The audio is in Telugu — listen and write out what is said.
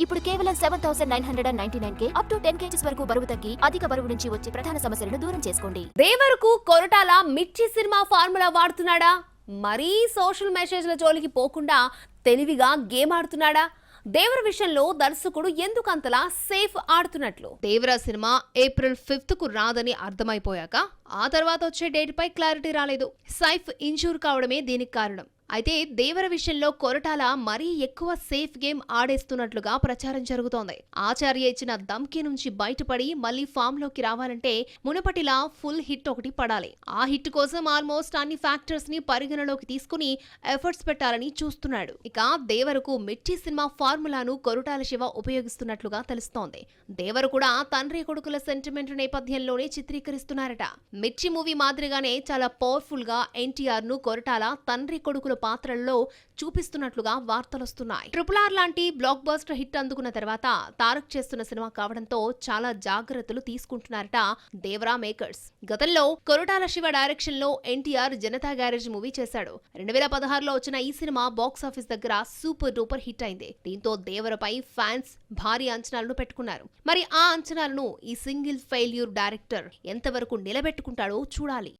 ఇప్పుడు కేవలం 7,999 అప్ టు 10 kgs వరకు బరువు తగ్గి అధిక బరువు నుంచి వచ్చే ప్రధాన సమస్యలను దూరం చేసుకోండి. దేవరకు కొరటాల మిర్చి సినిమా ఫార్ములా వాడుతున్నాడా? మరీ సోషల్ మెసేజ్ల జోలికి పోకుండా తెలివిగా గేమ్ ఆడుతున్నాడా? దేవర విషయంలో దర్శకుడు ఎందుకంతలా సేఫ్ ఆడుతున్నట్లు? దేవర సినిమా ఏప్రిల్ 5th కు రాదని అర్థమైపోయాక ఆ తర్వాత వచ్చే డేట్ పై క్లారిటీ రాలేదు. సైఫ్ ఇంజూర్ కావడమే దీనికి కారణం. అయితే దేవర విషయంలో కొరటాల మరీ ఎక్కువ సేఫ్ గేమ్ ఆడేస్తున్నట్లుగా ప్రచారం జరుగుతోంది. ఆచార్య ఇచ్చిన ధమ్కీ నుంచి బయటపడి మళ్లీ ఫామ్ లోకి రావాలంటే మునుపటిలా ఫుల్ హిట్ ఒకటి పడాలి. ఆ హిట్ కోసం ఆల్మోస్ట్ అన్ని ఫ్యాక్టర్స్ ని పరిగణలోకి తీసుకుని ఎఫర్ట్స్ పెట్టాలని చూస్తున్నాడు. ఇక దేవరకు మిర్చి సినిమా ఫార్ములాను కొరటాల శివ ఉపయోగిస్తున్నట్లుగా తెలుస్తోంది. దేవరు కూడా తండ్రి కొడుకుల సెంటిమెంట్ నేపథ్యంలోనే చిత్రీకరిస్తున్నారట. మిర్చి మూవీ మాదిరిగానే చాలా పవర్ఫుల్ గా ఎన్టీఆర్ ను కొరటాల తండ్రి కొడుకుల పాత్రల్లో చూపిస్తున్నట్లుగా వార్తలొస్తున్నాయి. RRR లాంటి బ్లాక్ బస్టర్ హిట్ అందుకున్న తర్వాత తారక్ చేస్తున్న సినిమా కావడంతో చాలా జాగ్రత్తలు తీసుకుంటున్నారట దేవరా మేకర్స్. గతంలో కొరటాల శివ డైరెక్షన్ లో ఎన్టీఆర్ జనతా గ్యారేజ్ మూవీ చేశాడు. 2016లో వచ్చిన ఈ సినిమా బాక్సాఫీస్ దగ్గర సూపర్ డూపర్ హిట్ అయింది. దీంతో దేవరపై ఫ్యాన్స్ భారీ అంచనాలను పెట్టుకున్నారు. మరి ఆ అంచనాలను ఈ సింగిల్ ఫెయిల్యూర్ డైరెక్టర్ ఎంతవరకు నిలబెట్టుకుంటాడో చూడాలి.